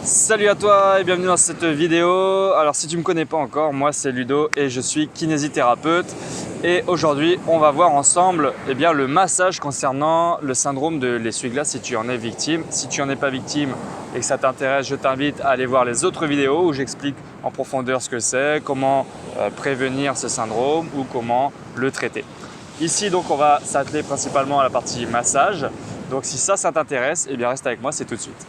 Salut à toi et bienvenue dans cette vidéo. Alors si tu ne me connais pas encore, moi c'est Ludo et je suis kinésithérapeute. Et aujourd'hui, on va voir ensemble le massage concernant le syndrome de l'essuie-glace si tu en es victime. Si tu n'en es pas victime et que ça t'intéresse, je t'invite à aller voir les autres vidéos où j'explique en profondeur ce que c'est, comment prévenir ce syndrome ou comment le traiter. Ici donc on va s'atteler principalement à la partie massage. Donc si ça t'intéresse, reste avec moi, c'est tout de suite.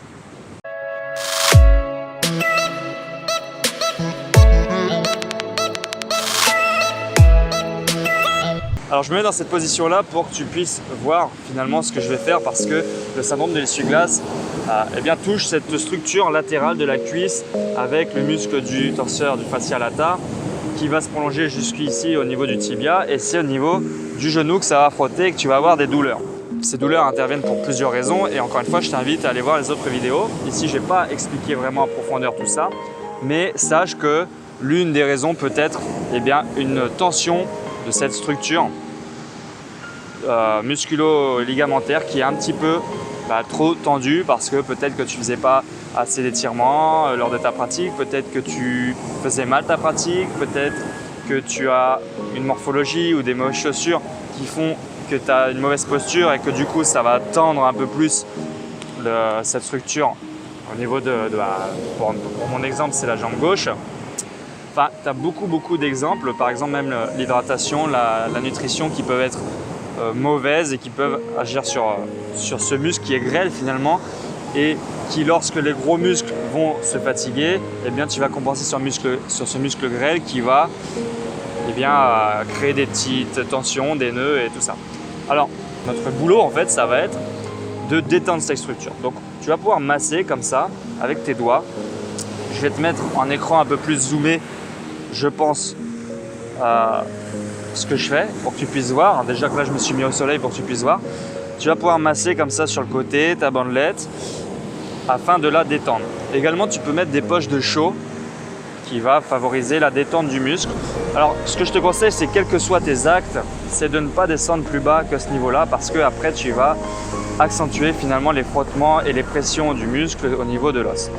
Alors je me mets dans cette position là pour que tu puisses voir finalement ce que je vais faire parce que le syndrome de l'essuie-glace touche cette structure latérale de la cuisse avec le muscle du torseur du fascia lata qui va se prolonger jusqu'ici au niveau du tibia et c'est au niveau du genou que ça va frotter et que tu vas avoir des douleurs. Ces douleurs interviennent pour plusieurs raisons et encore une fois je t'invite à aller voir les autres vidéos. Ici je n'ai pas expliqué vraiment en profondeur tout ça, mais sache que l'une des raisons peut être une tension de cette structure musculo-ligamentaire qui est un petit peu trop tendue parce que peut-être que tu ne faisais pas assez d'étirements lors de ta pratique, peut-être que tu faisais mal ta pratique, peut-être que tu as une morphologie ou des mauvaises chaussures qui font que tu as une mauvaise posture et que du coup ça va tendre un peu plus cette structure au niveau pour mon exemple c'est la jambe gauche. Enfin, tu as beaucoup d'exemples, par exemple même l'hydratation, la nutrition qui peuvent être mauvaises et qui peuvent agir sur ce muscle qui est grêle finalement et qui lorsque les gros muscles vont se fatiguer, tu vas compenser sur ce muscle grêle qui va créer des petites tensions, des nœuds et tout ça. Alors notre boulot en fait ça va être de détendre cette structure. Donc tu vas pouvoir masser comme ça avec tes doigts. Je vais te mettre un écran un peu plus zoomé je pense ce que je fais pour que tu puisses voir. Déjà que là je me suis mis au soleil pour que tu puisses voir. Tu vas pouvoir masser comme ça sur le côté ta bandelette afin de la détendre. Également tu peux mettre des poches de chaud qui va favoriser la détente du muscle. Alors ce que je te conseille c'est quels que soient tes actes, c'est de ne pas descendre plus bas que ce niveau là parce que après tu vas accentuer finalement les frottements et les pressions du muscle au niveau de l'os.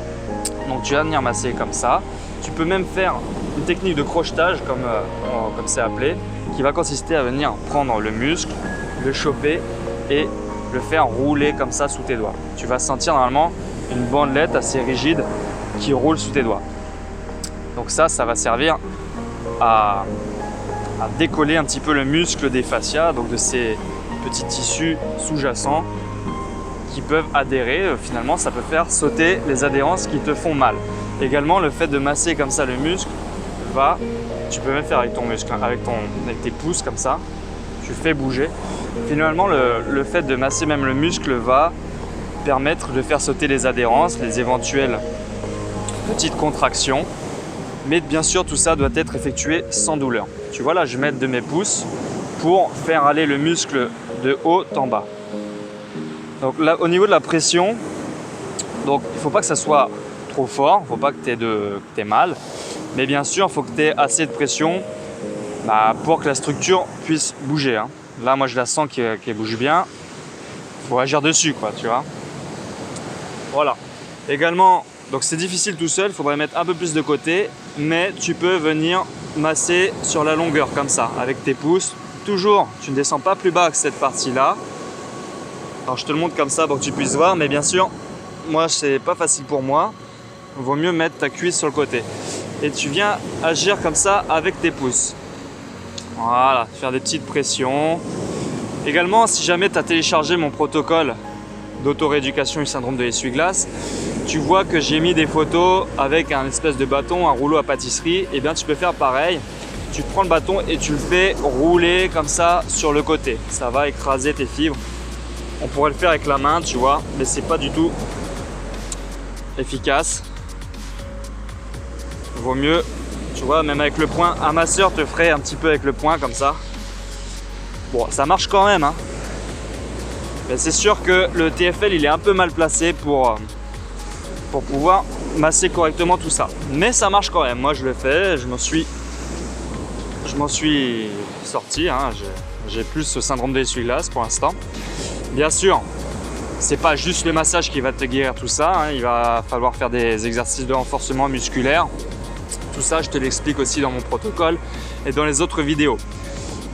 Donc tu vas venir masser comme ça. Tu peux même faire une technique de crochetage comme c'est appelé qui va consister à venir prendre le muscle, le choper et le faire rouler comme ça sous tes doigts. Tu vas sentir normalement une bandelette assez rigide qui roule sous tes doigts. Donc ça va servir à décoller un petit peu le muscle des fascias, donc de ces petits tissus sous-jacents qui peuvent adhérer. Finalement, ça peut faire sauter les adhérences qui te font mal. Également, le fait de masser comme ça le muscle, tu peux même faire avec ton muscle, avec tes pouces comme ça, tu fais bouger. Finalement, le fait de masser même le muscle va permettre de faire sauter les adhérences, les éventuelles petites contractions. Mais bien sûr, tout ça doit être effectué sans douleur. Tu vois là, je vais mettre de mes pouces pour faire aller le muscle de haut en bas. Donc là, au niveau de la pression, donc, il ne faut pas que ça soit trop fort, il ne faut pas que tu aies mal. Mais bien sûr, il faut que tu aies assez de pression pour que la structure puisse bouger. Là, moi, je la sens qu'elle bouge bien. Il faut agir dessus, tu vois. Voilà. Également, donc c'est difficile tout seul, il faudrait mettre un peu plus de côté. Mais tu peux venir masser sur la longueur, comme ça, avec tes pouces. Toujours, tu ne descends pas plus bas que cette partie-là. Alors, je te le montre comme ça pour que tu puisses voir. Mais bien sûr, moi, c'est pas facile pour moi. Il vaut mieux mettre ta cuisse sur le côté. Et tu viens agir comme ça avec tes pouces. Voilà, faire des petites pressions. Également, si jamais tu as téléchargé mon protocole d'auto-rééducation du syndrome de l'essuie-glace, tu vois que j'ai mis des photos avec un espèce de bâton, un rouleau à pâtisserie. Et bien, tu peux faire pareil. Tu prends le bâton et tu le fais rouler comme ça sur le côté. Ça va écraser tes fibres. On pourrait le faire avec la main, tu vois, mais c'est pas du tout efficace. Vaut mieux, tu vois, même avec le poing, un masseur te ferait un petit peu avec le poing comme ça. Bon, ça marche quand même, mais c'est sûr que le TFL il est un peu mal placé pour pouvoir masser correctement tout ça. Mais ça marche quand même, moi je le fais, je m'en suis sorti, j'ai plus ce syndrome de l'essuie-glace pour l'instant. Bien sûr, c'est pas juste le massage qui va te guérir tout ça, hein. Il va falloir faire des exercices de renforcement musculaire. Tout ça, je te l'explique aussi dans mon protocole et dans les autres vidéos.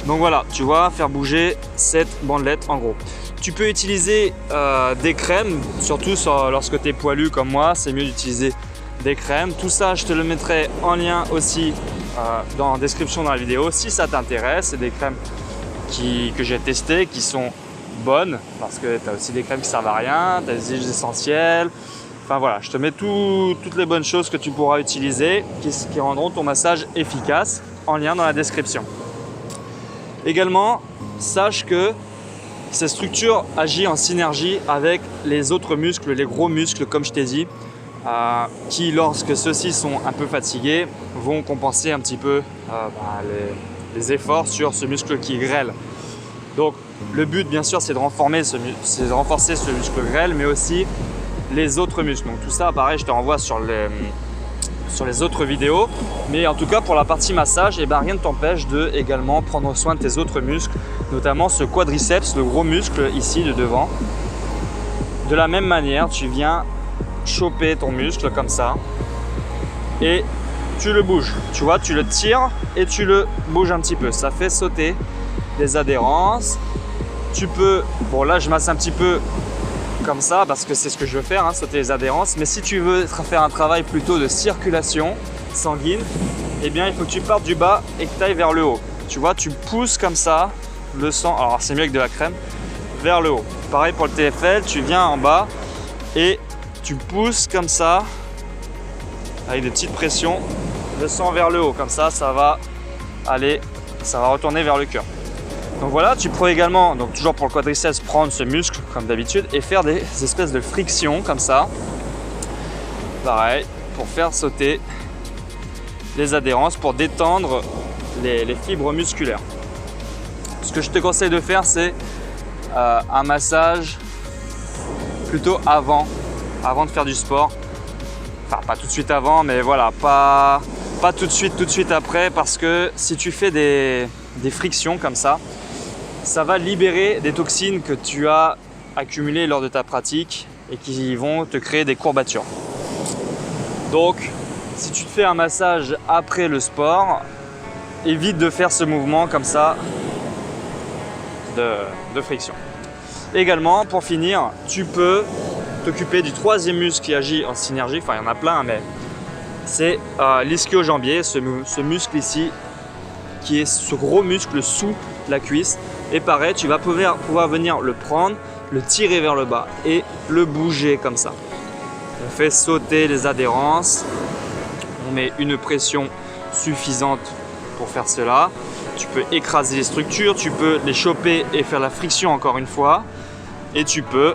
Donc voilà, tu vois, faire bouger cette bandelette en gros. Tu peux utiliser des crèmes, surtout lorsque tu es poilu comme moi, c'est mieux d'utiliser des crèmes. Tout ça, je te le mettrai en lien aussi dans la description dans la vidéo si ça t'intéresse. C'est des crèmes que j'ai testées, qui sont bonnes parce que tu as aussi des crèmes qui servent à rien, tu as des huiles essentielles. Enfin voilà, je te mets toutes les bonnes choses que tu pourras utiliser qui rendront ton massage efficace en lien dans la description. Également, sache que cette structure agit en synergie avec les autres muscles, les gros muscles comme je t'ai dit, qui lorsque ceux-ci sont un peu fatigués vont compenser un petit peu les efforts sur ce muscle qui grêle. Donc le but bien sûr c'est de renforcer ce muscle grêle mais aussi les autres muscles. Donc tout ça pareil je te renvoie sur les autres vidéos, mais en tout cas pour la partie massage, rien ne t'empêche de également prendre soin de tes autres muscles, notamment ce quadriceps, le gros muscle ici de devant. De la même manière, tu viens choper ton muscle comme ça et tu le bouges. Tu vois, tu le tires et tu le bouges un petit peu. Ça fait sauter les adhérences. Tu peux, bon là je masse un petit peu comme ça parce que c'est ce que je veux faire, hein, sauter les adhérences. Mais si tu veux faire un travail plutôt de circulation sanguine, il faut que tu partes du bas et que tu ailles vers le haut. Tu vois, tu pousses comme ça le sang, alors c'est mieux avec de la crème, vers le haut. Pareil pour le TFL, tu viens en bas et tu pousses comme ça avec des petites pressions le sang vers le haut. Comme ça, ça va retourner vers le cœur. Donc voilà, tu peux également, donc toujours pour le quadriceps, prendre ce muscle comme d'habitude et faire des espèces de frictions comme ça. Pareil, pour faire sauter les adhérences, pour détendre les fibres musculaires. Ce que je te conseille de faire, c'est un massage plutôt avant de faire du sport. Enfin, pas tout de suite avant, mais voilà, pas tout de suite après, parce que si tu fais des frictions comme ça va libérer des toxines que tu as accumulées lors de ta pratique et qui vont te créer des courbatures. Donc, si tu te fais un massage après le sport, évite de faire ce mouvement comme ça de friction. Également, pour finir, tu peux t'occuper du troisième muscle qui agit en synergie. Enfin, il y en a plein, mais c'est l'ischio-jambier, ce muscle ici, qui est ce gros muscle sous la cuisse. Et pareil, tu vas pouvoir venir le prendre, le tirer vers le bas et le bouger comme ça. On fait sauter les adhérences, on met une pression suffisante pour faire cela. Tu peux écraser les structures, tu peux les choper et faire la friction encore une fois. Et tu peux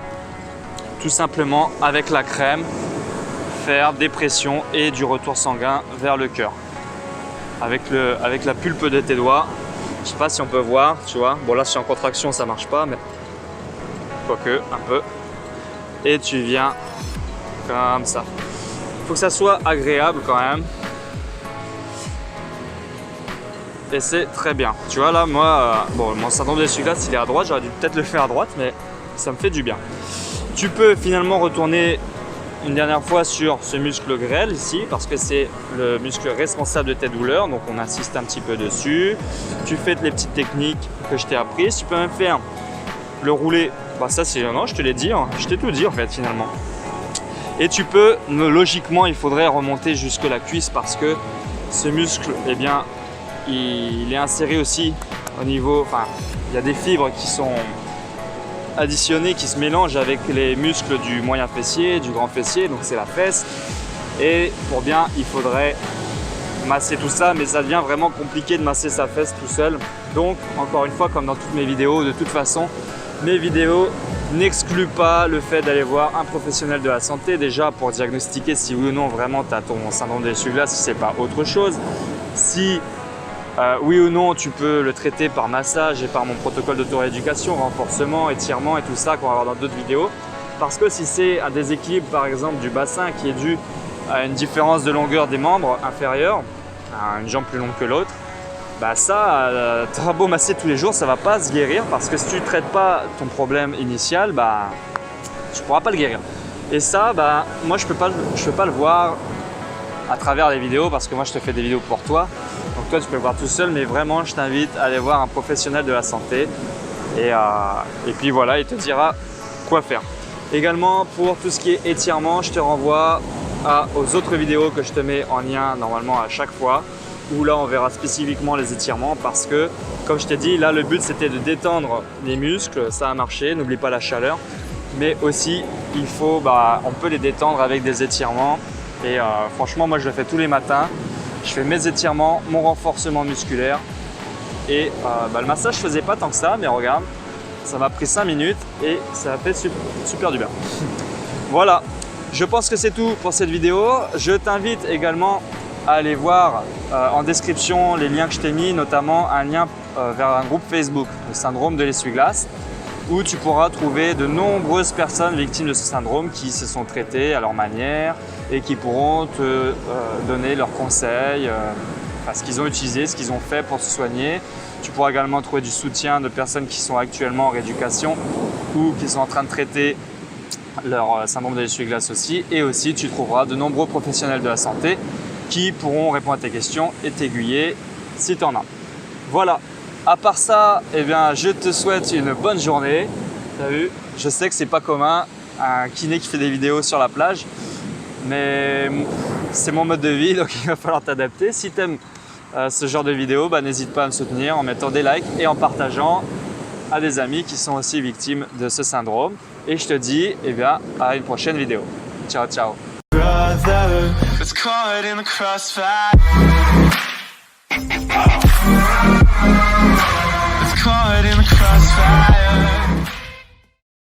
tout simplement avec la crème faire des pressions et du retour sanguin vers le cœur. Avec la pulpe de tes doigts. Je sais pas si on peut voir, tu vois. Bon là je suis en contraction, ça marche pas, mais quoique un peu. Et tu viens comme ça. Il faut que ça soit agréable quand même. Et c'est très bien. Tu vois là, moi, mon syndrome d'essuie-glace il est à droite, j'aurais dû peut-être le faire à droite, mais ça me fait du bien. Tu peux finalement retourner une dernière fois sur ce muscle grêle ici parce que c'est le muscle responsable de tes douleurs, donc on insiste un petit peu dessus. Tu fais les petites techniques que je t'ai apprises. Tu peux même faire le roulé, ça c'est non, je te l'ai dit, hein. Je t'ai tout dit en fait finalement. Et tu peux, logiquement il faudrait remonter jusque la cuisse parce que ce muscle, il est inséré aussi au niveau, il y a des fibres qui sont additionnés qui se mélangent avec les muscles du moyen fessier, du grand fessier, donc c'est la fesse. Et pour bien, il faudrait masser tout ça, mais ça devient vraiment compliqué de masser sa fesse tout seul. Donc, encore une fois, comme dans toutes mes vidéos, de toute façon, mes vidéos n'excluent pas le fait d'aller voir un professionnel de la santé, déjà pour diagnostiquer si oui ou non vraiment tu as ton syndrome de l'essuie-glace, si c'est pas autre chose. Si oui ou non, tu peux le traiter par massage et par mon protocole d'auto-rééducation, renforcement, étirement et tout ça qu'on va voir dans d'autres vidéos. Parce que si c'est un déséquilibre par exemple du bassin qui est dû à une différence de longueur des membres inférieurs, à une jambe plus longue que l'autre, ça, t'auras beau masser tous les jours, ça va pas se guérir parce que si tu ne traites pas ton problème initial, Tu pourras pas le guérir. Et ça, bah, moi je peux pas le voir à travers les vidéos parce que moi je te fais des vidéos pour toi. Donc toi tu peux le voir tout seul, mais vraiment je t'invite à aller voir un professionnel de la santé et puis voilà, il te dira quoi faire. Également pour tout ce qui est étirement, je te renvoie aux autres vidéos que je te mets en lien normalement à chaque fois, où là on verra spécifiquement les étirements parce que comme je t'ai dit, là le but c'était de détendre les muscles, ça a marché, n'oublie pas la chaleur, mais aussi il faut, on peut les détendre avec des étirements et franchement moi je le fais tous les matins, je fais mes étirements, mon renforcement musculaire et le massage je faisais pas tant que ça, mais regarde, ça m'a pris 5 minutes et ça a fait super du bien. Voilà, je pense que c'est tout pour cette vidéo. Je t'invite également à aller voir en description les liens que je t'ai mis, notamment un lien vers un groupe Facebook, le syndrome de l'essuie-glace, où tu pourras trouver de nombreuses personnes victimes de ce syndrome qui se sont traitées à leur manière et qui pourront te donner leurs conseils, ce qu'ils ont utilisé, ce qu'ils ont fait pour se soigner. Tu pourras également trouver du soutien de personnes qui sont actuellement en rééducation ou qui sont en train de traiter leur syndrome de l'essuie-glace aussi. Et aussi, tu trouveras de nombreux professionnels de la santé qui pourront répondre à tes questions et t'aiguiller si tu en as. Voilà, à part ça, eh bien, je te souhaite une bonne journée. T'as vu, je sais que c'est pas commun, un kiné qui fait des vidéos sur la plage, mais c'est mon mode de vie, donc il va falloir t'adapter. Si tu aimes ce genre de vidéo, n'hésite pas à me soutenir en mettant des likes et en partageant à des amis qui sont aussi victimes de ce syndrome. Et je te dis à une prochaine vidéo. Ciao, ciao. Brother, it's caught in the crossfire. It's caught in the crossfire.